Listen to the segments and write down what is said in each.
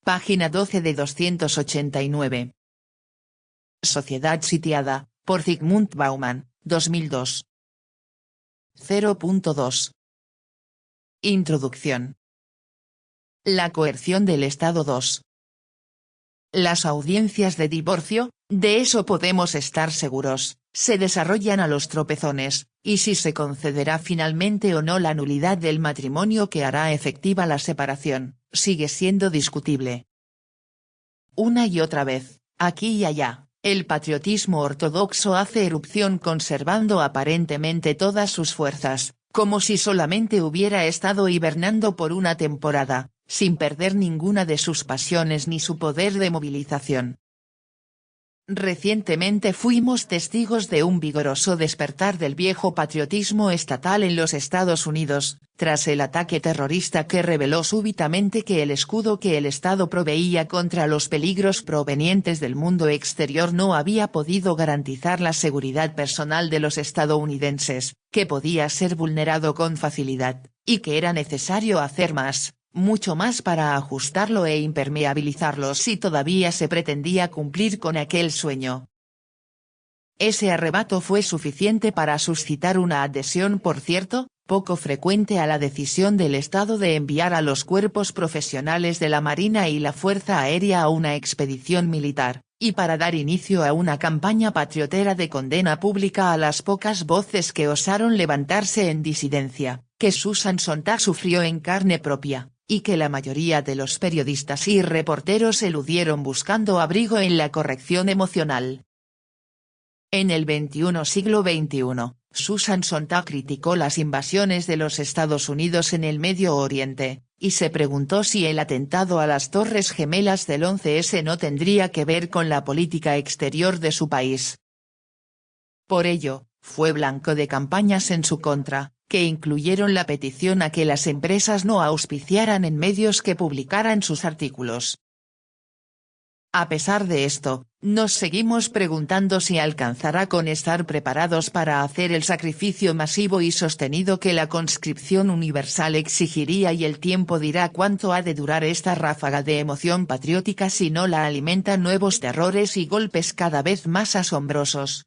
página 12 de 289. Sociedad sitiada, por Zygmunt Bauman, 2002. 0.2. Introducción. La coerción del Estado 2. Las audiencias de divorcio, de eso podemos estar seguros, se desarrollan a los tropezones, y si se concederá finalmente o no la nulidad del matrimonio que hará efectiva la separación, sigue siendo discutible. Una y otra vez, aquí y allá, el patriotismo ortodoxo hace erupción conservando aparentemente todas sus fuerzas, como si solamente hubiera estado hibernando por una temporada, sin perder ninguna de sus pasiones ni su poder de movilización. Recientemente fuimos testigos de un vigoroso despertar del viejo patriotismo estatal en los Estados Unidos, tras el ataque terrorista que reveló súbitamente que el escudo que el Estado proveía contra los peligros provenientes del mundo exterior no había podido garantizar la seguridad personal de los estadounidenses, que podía ser vulnerado con facilidad, y que era necesario hacer más, mucho más para ajustarlo e impermeabilizarlo si todavía se pretendía cumplir con aquel sueño. Ese arrebato fue suficiente para suscitar una adhesión, por cierto, poco frecuente a la decisión del Estado de enviar a los cuerpos profesionales de la Marina y la Fuerza Aérea a una expedición militar, y para dar inicio a una campaña patriotera de condena pública a las pocas voces que osaron levantarse en disidencia, que Susan Sontag sufrió en carne propia, y que la mayoría de los periodistas y reporteros eludieron buscando abrigo en la corrección emocional. En el siglo XXI, Susan Sontag criticó las invasiones de los Estados Unidos en el Medio Oriente, y se preguntó si el atentado a las Torres Gemelas del 11S no tendría que ver con la política exterior de su país. Por ello, fue blanco de campañas en su contra, que incluyeron la petición a que las empresas no auspiciaran en medios que publicaran sus artículos. A pesar de esto, nos seguimos preguntando si alcanzará con estar preparados para hacer el sacrificio masivo y sostenido que la conscripción universal exigiría, y el tiempo dirá cuánto ha de durar esta ráfaga de emoción patriótica si no la alimentan nuevos terrores y golpes cada vez más asombrosos.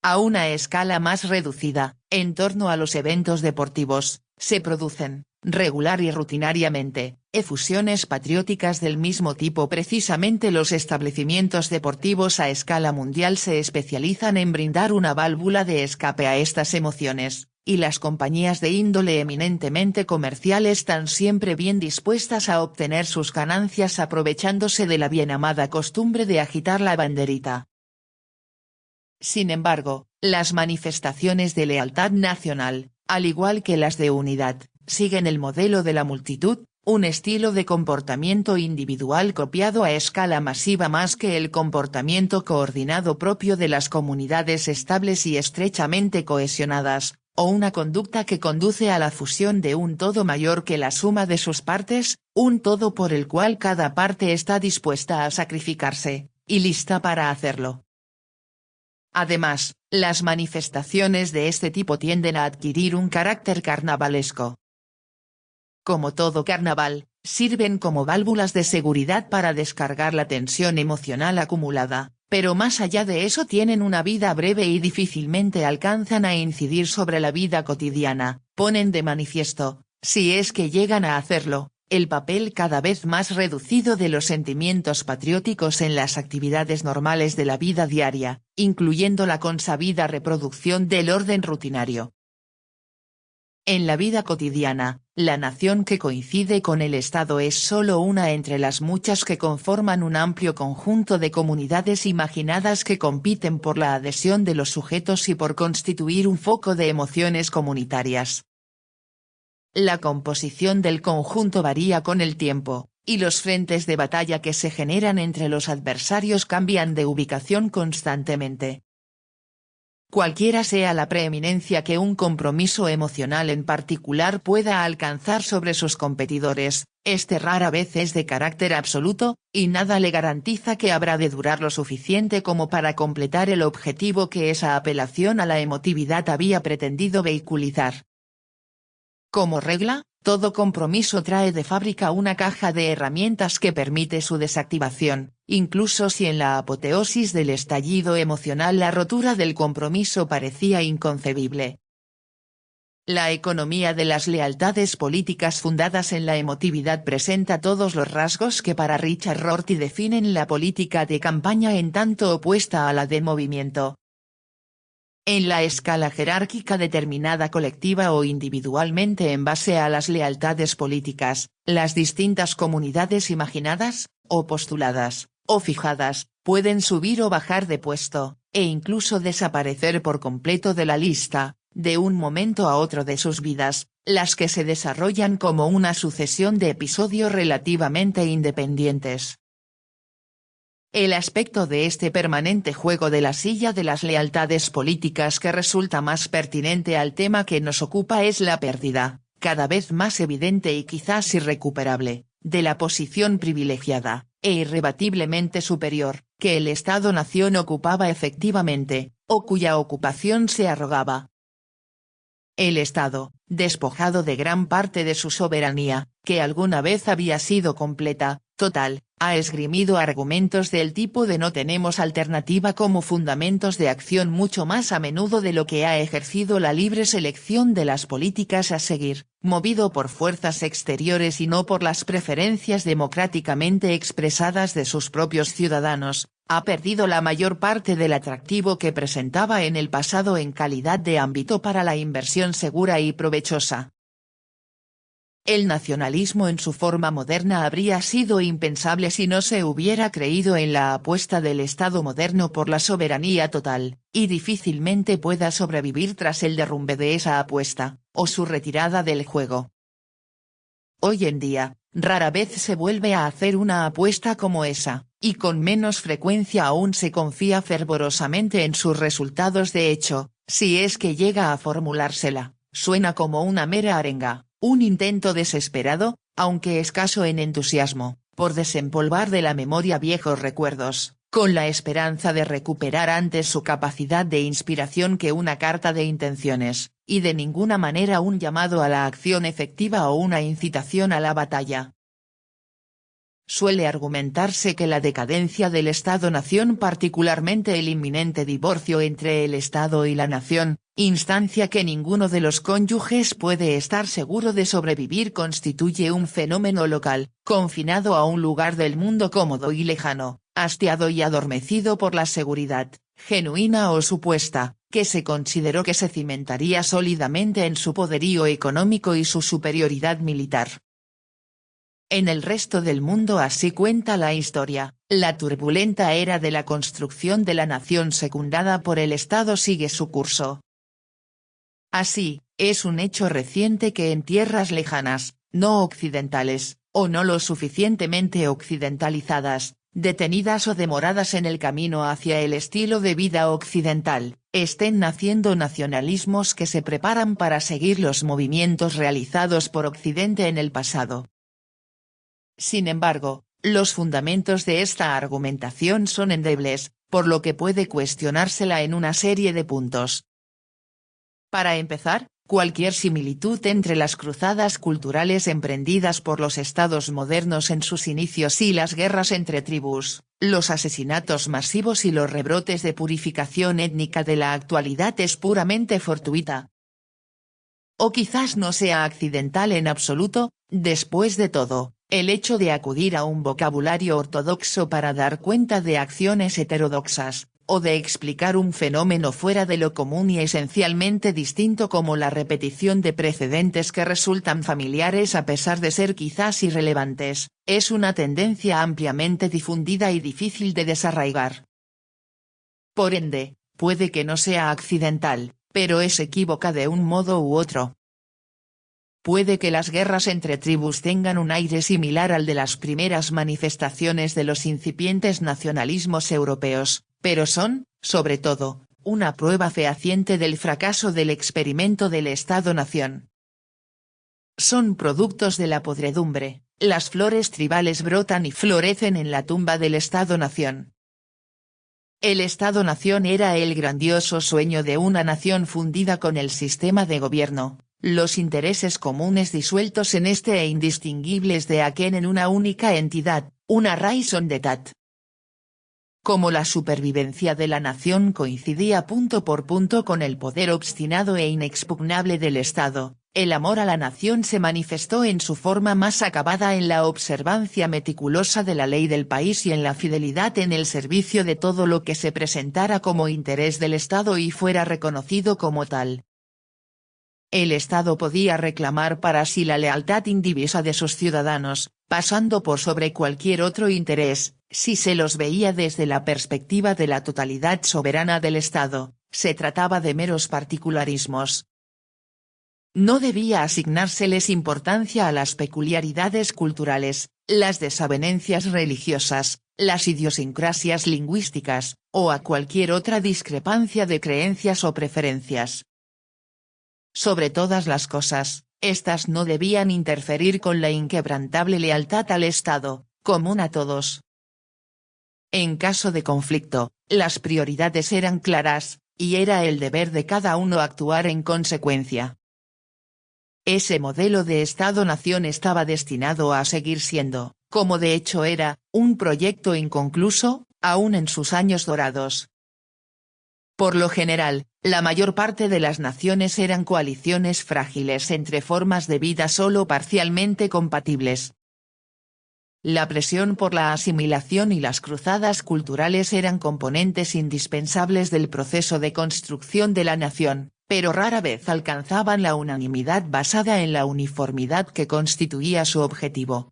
A una escala más reducida, en torno a los eventos deportivos, se producen, regular y rutinariamente, efusiones patrióticas del mismo tipo. Precisamente los establecimientos deportivos a escala mundial se especializan en brindar una válvula de escape a estas emociones, y las compañías de índole eminentemente comercial están siempre bien dispuestas a obtener sus ganancias aprovechándose de la bien amada costumbre de agitar la banderita. Sin embargo, las manifestaciones de lealtad nacional, al igual que las de unidad, siguen el modelo de la multitud, un estilo de comportamiento individual copiado a escala masiva más que el comportamiento coordinado propio de las comunidades estables y estrechamente cohesionadas, o una conducta que conduce a la fusión de un todo mayor que la suma de sus partes, un todo por el cual cada parte está dispuesta a sacrificarse, y lista para hacerlo. Además, las manifestaciones de este tipo tienden a adquirir un carácter carnavalesco. Como todo carnaval, sirven como válvulas de seguridad para descargar la tensión emocional acumulada, pero más allá de eso tienen una vida breve y difícilmente alcanzan a incidir sobre la vida cotidiana, ponen de manifiesto, si es que llegan a hacerlo, el papel cada vez más reducido de los sentimientos patrióticos en las actividades normales de la vida diaria, incluyendo la consabida reproducción del orden rutinario. En la vida cotidiana, la nación que coincide con el Estado es solo una entre las muchas que conforman un amplio conjunto de comunidades imaginadas que compiten por la adhesión de los sujetos y por constituir un foco de emociones comunitarias. La composición del conjunto varía con el tiempo, y los frentes de batalla que se generan entre los adversarios cambian de ubicación constantemente. Cualquiera sea la preeminencia que un compromiso emocional en particular pueda alcanzar sobre sus competidores, este rara vez es de carácter absoluto, y nada le garantiza que habrá de durar lo suficiente como para completar el objetivo que esa apelación a la emotividad había pretendido vehiculizar. Como regla, todo compromiso trae de fábrica una caja de herramientas que permite su desactivación, incluso si en la apoteosis del estallido emocional la rotura del compromiso parecía inconcebible. La economía de las lealtades políticas fundadas en la emotividad presenta todos los rasgos que para Richard Rorty definen la política de campaña en tanto opuesta a la de movimiento. En la escala jerárquica determinada colectiva o individualmente en base a las lealtades políticas, las distintas comunidades imaginadas, o postuladas, o fijadas, pueden subir o bajar de puesto, e incluso desaparecer por completo de la lista, de un momento a otro de sus vidas, las que se desarrollan como una sucesión de episodios relativamente independientes. El aspecto de este permanente juego de la silla de las lealtades políticas que resulta más pertinente al tema que nos ocupa es la pérdida, cada vez más evidente y quizás irrecuperable, de la posición privilegiada, e irrebatiblemente superior, que el Estado-nación ocupaba efectivamente, o cuya ocupación se arrogaba. El Estado, despojado de gran parte de su soberanía, que alguna vez había sido completa, total, ha esgrimido argumentos del tipo de no tenemos alternativa como fundamentos de acción mucho más a menudo de lo que ha ejercido la libre selección de las políticas a seguir, movido por fuerzas exteriores y no por las preferencias democráticamente expresadas de sus propios ciudadanos. Ha perdido la mayor parte del atractivo que presentaba en el pasado en calidad de ámbito para la inversión segura y provechosa. El nacionalismo en su forma moderna habría sido impensable si no se hubiera creído en la apuesta del Estado moderno por la soberanía total, y difícilmente pueda sobrevivir tras el derrumbe de esa apuesta, o su retirada del juego. Hoy en día, rara vez se vuelve a hacer una apuesta como esa, y con menos frecuencia aún se confía fervorosamente en sus resultados de hecho, si es que llega a formulársela, suena como una mera arenga, un intento desesperado, aunque escaso en entusiasmo, por desempolvar de la memoria viejos recuerdos, con la esperanza de recuperar antes su capacidad de inspiración que una carta de intenciones, y de ninguna manera un llamado a la acción efectiva o una incitación a la batalla. Suele argumentarse que la decadencia del Estado-nación, particularmente el inminente divorcio entre el Estado y la nación, instancia que ninguno de los cónyuges puede estar seguro de sobrevivir, constituye un fenómeno local, confinado a un lugar del mundo cómodo y lejano, hastiado y adormecido por la seguridad, genuina o supuesta, que se consideró que se cimentaría sólidamente en su poderío económico y su superioridad militar. En el resto del mundo, así cuenta la historia, la turbulenta era de la construcción de la nación secundada por el Estado sigue su curso. Así, es un hecho reciente que en tierras lejanas, no occidentales, o no lo suficientemente occidentalizadas, detenidas o demoradas en el camino hacia el estilo de vida occidental, estén naciendo nacionalismos que se preparan para seguir los movimientos realizados por Occidente en el pasado. Sin embargo, los fundamentos de esta argumentación son endebles, por lo que puede cuestionársela en una serie de puntos. Para empezar, cualquier similitud entre las cruzadas culturales emprendidas por los estados modernos en sus inicios y las guerras entre tribus, los asesinatos masivos y los rebrotes de purificación étnica de la actualidad es puramente fortuita. O quizás no sea accidental en absoluto. Después de todo, el hecho de acudir a un vocabulario ortodoxo para dar cuenta de acciones heterodoxas, o de explicar un fenómeno fuera de lo común y esencialmente distinto como la repetición de precedentes que resultan familiares a pesar de ser quizás irrelevantes, es una tendencia ampliamente difundida y difícil de desarraigar. Por ende, puede que no sea accidental, pero es equívoca de un modo u otro. Puede que las guerras entre tribus tengan un aire similar al de las primeras manifestaciones de los incipientes nacionalismos europeos, pero son, sobre todo, una prueba fehaciente del fracaso del experimento del Estado-nación. Son productos de la podredumbre, las flores tribales brotan y florecen en la tumba del Estado-nación. El Estado-nación era el grandioso sueño de una nación fundida con el sistema de gobierno, los intereses comunes disueltos en este e indistinguibles de aquel en una única entidad, una raison d'etat. Como la supervivencia de la nación coincidía punto por punto con el poder obstinado e inexpugnable del Estado, el amor a la nación se manifestó en su forma más acabada en la observancia meticulosa de la ley del país y en la fidelidad en el servicio de todo lo que se presentara como interés del Estado y fuera reconocido como tal. El Estado podía reclamar para sí la lealtad indivisa de sus ciudadanos, pasando por sobre cualquier otro interés, si se los veía desde la perspectiva de la totalidad soberana del Estado, se trataba de meros particularismos. No debía asignárseles importancia a las peculiaridades culturales, las desavenencias religiosas, las idiosincrasias lingüísticas, o a cualquier otra discrepancia de creencias o preferencias. Sobre todas las cosas, éstas no debían interferir con la inquebrantable lealtad al Estado, común a todos. En caso de conflicto, las prioridades eran claras, y era el deber de cada uno actuar en consecuencia. Ese modelo de Estado-nación estaba destinado a seguir siendo, como de hecho era, un proyecto inconcluso, aún en sus años dorados. Por lo general, la mayor parte de las naciones eran coaliciones frágiles entre formas de vida solo parcialmente compatibles. La presión por la asimilación y las cruzadas culturales eran componentes indispensables del proceso de construcción de la nación, pero rara vez alcanzaban la unanimidad basada en la uniformidad que constituía su objetivo.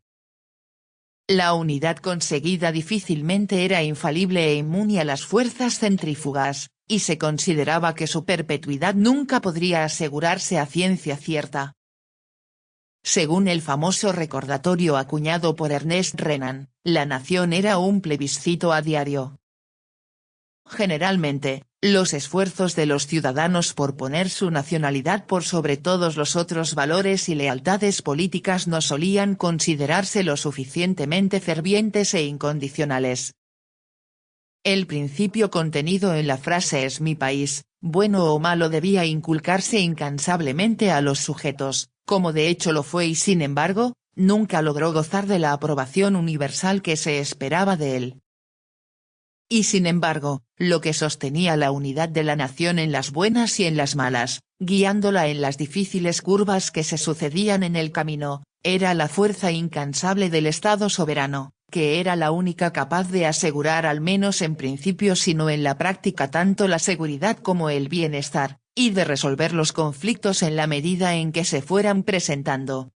La unidad conseguida difícilmente era infalible e inmune a las fuerzas centrífugas, y se consideraba que su perpetuidad nunca podría asegurarse a ciencia cierta. Según el famoso recordatorio acuñado por Ernest Renan, la nación era un plebiscito a diario. Generalmente, los esfuerzos de los ciudadanos por poner su nacionalidad por sobre todos los otros valores y lealtades políticas no solían considerarse lo suficientemente fervientes e incondicionales. El principio contenido en la frase «es mi país», bueno o malo debía inculcarse incansablemente a los sujetos, como de hecho lo fue y sin embargo, nunca logró gozar de la aprobación universal que se esperaba de él. Y sin embargo, lo que sostenía la unidad de la nación en las buenas y en las malas, guiándola en las difíciles curvas que se sucedían en el camino, era la fuerza incansable del Estado soberano, que era la única capaz de asegurar al menos en principio sino en la práctica tanto la seguridad como el bienestar, y de resolver los conflictos en la medida en que se fueran presentando.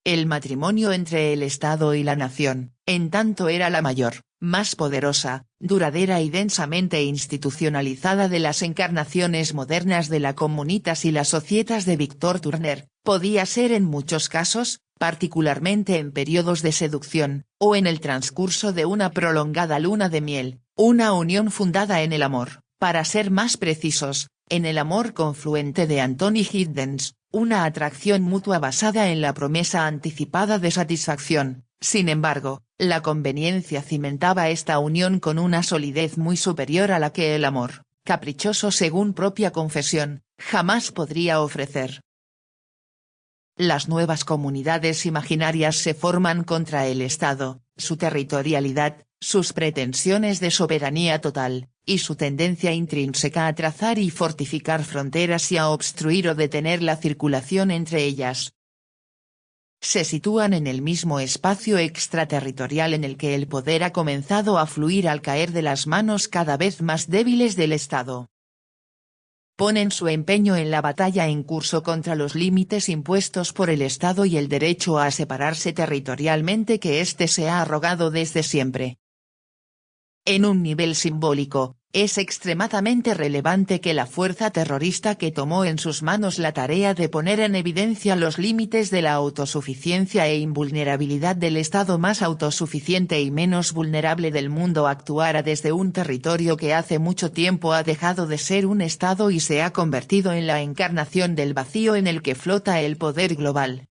El matrimonio entre el Estado y la nación, en tanto era la mayor, más poderosa, duradera y densamente institucionalizada de las encarnaciones modernas de la Communitas y la Societas de Victor Turner, podía ser en muchos casos, particularmente en periodos de seducción, o en el transcurso de una prolongada luna de miel, una unión fundada en el amor, para ser más precisos, en el amor confluente de Anthony Giddens, una atracción mutua basada en la promesa anticipada de satisfacción. Sin embargo, la conveniencia cimentaba esta unión con una solidez muy superior a la que el amor, caprichoso según propia confesión, jamás podría ofrecer. Las nuevas comunidades imaginarias se forman contra el Estado, su territorialidad, sus pretensiones de soberanía total, y su tendencia intrínseca a trazar y fortificar fronteras y a obstruir o detener la circulación entre ellas. Se sitúan en el mismo espacio extraterritorial en el que el poder ha comenzado a fluir al caer de las manos cada vez más débiles del Estado. Ponen su empeño en la batalla en curso contra los límites impuestos por el Estado y el derecho a separarse territorialmente que éste se ha arrogado desde siempre. En un nivel simbólico, es extremadamente relevante que la fuerza terrorista que tomó en sus manos la tarea de poner en evidencia los límites de la autosuficiencia e invulnerabilidad del Estado más autosuficiente y menos vulnerable del mundo actuara desde un territorio que hace mucho tiempo ha dejado de ser un Estado y se ha convertido en la encarnación del vacío en el que flota el poder global.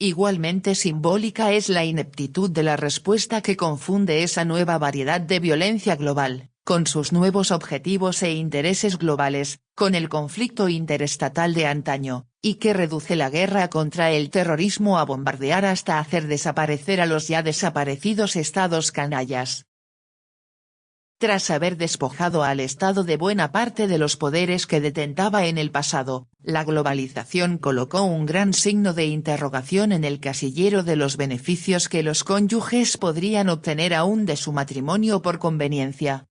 Igualmente simbólica es la ineptitud de la respuesta que confunde esa nueva variedad de violencia global, con sus nuevos objetivos e intereses globales, con el conflicto interestatal de antaño, y que reduce la guerra contra el terrorismo a bombardear hasta hacer desaparecer a los ya desaparecidos estados canallas. Tras haber despojado al Estado de buena parte de los poderes que detentaba en el pasado, la globalización colocó un gran signo de interrogación en el casillero de los beneficios que los cónyuges podrían obtener aún de su matrimonio por conveniencia.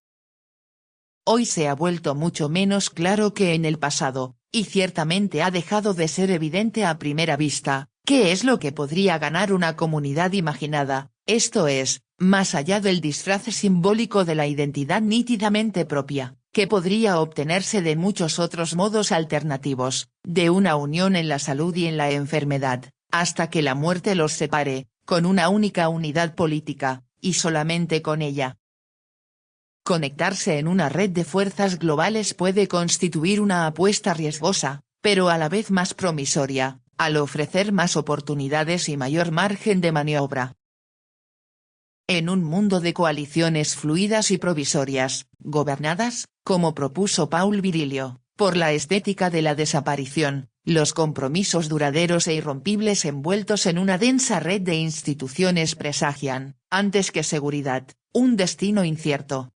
Hoy se ha vuelto mucho menos claro que en el pasado, y ciertamente ha dejado de ser evidente a primera vista, qué es lo que podría ganar una comunidad imaginada, esto es, más allá del disfraz simbólico de la identidad nítidamente propia, que podría obtenerse de muchos otros modos alternativos, de una unión en la salud y en la enfermedad, hasta que la muerte los separe, con una única unidad política, y solamente con ella. Conectarse en una red de fuerzas globales puede constituir una apuesta riesgosa, pero a la vez más promisoria, al ofrecer más oportunidades y mayor margen de maniobra. En un mundo de coaliciones fluidas y provisorias, gobernadas, como propuso Paul Virilio, por la estética de la desaparición, los compromisos duraderos e irrompibles envueltos en una densa red de instituciones presagian, antes que seguridad, un destino incierto.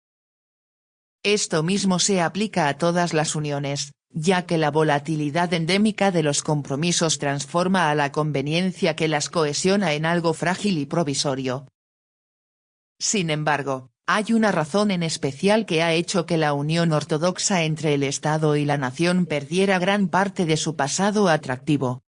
Esto mismo se aplica a todas las uniones, ya que la volatilidad endémica de los compromisos transforma a la conveniencia que las cohesiona en algo frágil y provisorio. Sin embargo, hay una razón en especial que ha hecho que la unión ortodoxa entre el Estado y la nación perdiera gran parte de su pasado atractivo.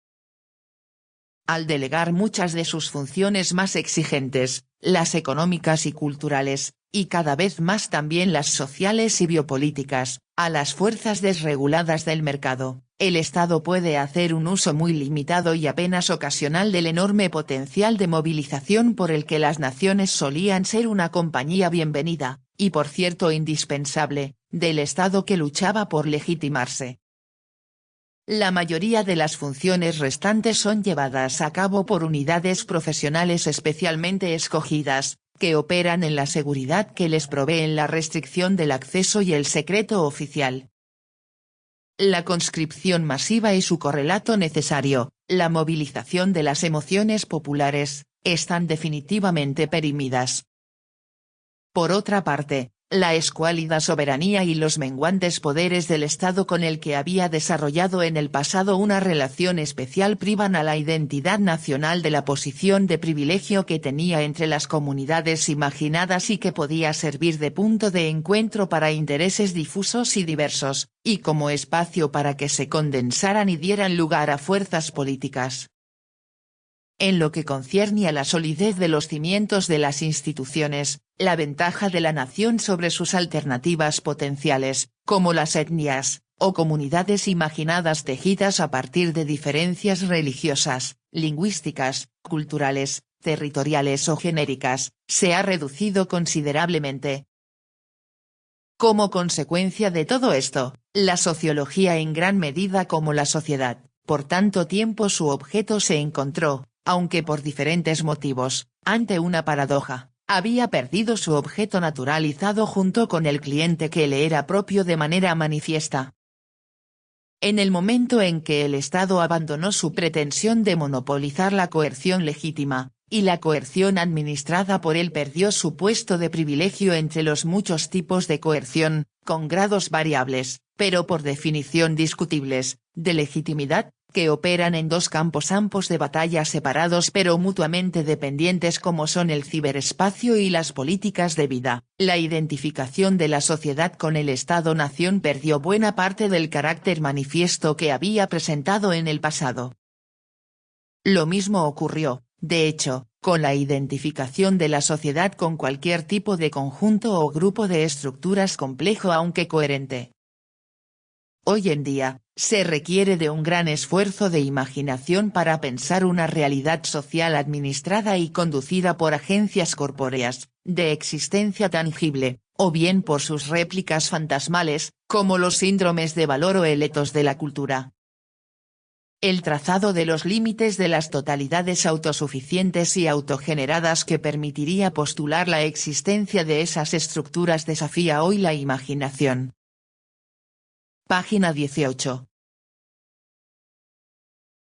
Al delegar muchas de sus funciones más exigentes, las económicas y culturales, y cada vez más también las sociales y biopolíticas, a las fuerzas desreguladas del mercado, el Estado puede hacer un uso muy limitado y apenas ocasional del enorme potencial de movilización por el que las naciones solían ser una compañía bienvenida, y por cierto indispensable, del Estado que luchaba por legitimarse. La mayoría de las funciones restantes son llevadas a cabo por unidades profesionales especialmente escogidas, que operan en la seguridad que les proveen la restricción del acceso y el secreto oficial. La conscripción masiva y su correlato necesario, la movilización de las emociones populares, están definitivamente perimidas. Por otra parte, la escuálida soberanía y los menguantes poderes del Estado con el que había desarrollado en el pasado una relación especial privan a la identidad nacional de la posición de privilegio que tenía entre las comunidades imaginadas y que podía servir de punto de encuentro para intereses difusos y diversos, y como espacio para que se condensaran y dieran lugar a fuerzas políticas. En lo que concierne a la solidez de los cimientos de las instituciones, la ventaja de la nación sobre sus alternativas potenciales, como las etnias, o comunidades imaginadas tejidas a partir de diferencias religiosas, lingüísticas, culturales, territoriales o genéricas, se ha reducido considerablemente. Como consecuencia de todo esto, la sociología en gran medida como la sociedad, por tanto tiempo su objeto se encontró, aunque por diferentes motivos, ante una paradoja, había perdido su objeto naturalizado junto con el cliente que le era propio de manera manifiesta. En el momento en que el Estado abandonó su pretensión de monopolizar la coerción legítima, y la coerción administrada por él perdió su puesto de privilegio entre los muchos tipos de coerción, con grados variables, pero por definición discutibles, de legitimidad, que operan en dos campos ambos de batalla separados pero mutuamente dependientes como son el ciberespacio y las políticas de vida, la identificación de la sociedad con el Estado-nación perdió buena parte del carácter manifiesto que había presentado en el pasado. Lo mismo ocurrió, de hecho, con la identificación de la sociedad con cualquier tipo de conjunto o grupo de estructuras complejo aunque coherente. Hoy en día, se requiere de un gran esfuerzo de imaginación para pensar una realidad social administrada y conducida por agencias corpóreas, de existencia tangible, o bien por sus réplicas fantasmales, como los síndromes de valor o eletos de la cultura. El trazado de los límites de las totalidades autosuficientes y autogeneradas que permitiría postular la existencia de esas estructuras desafía hoy la imaginación. Página 18.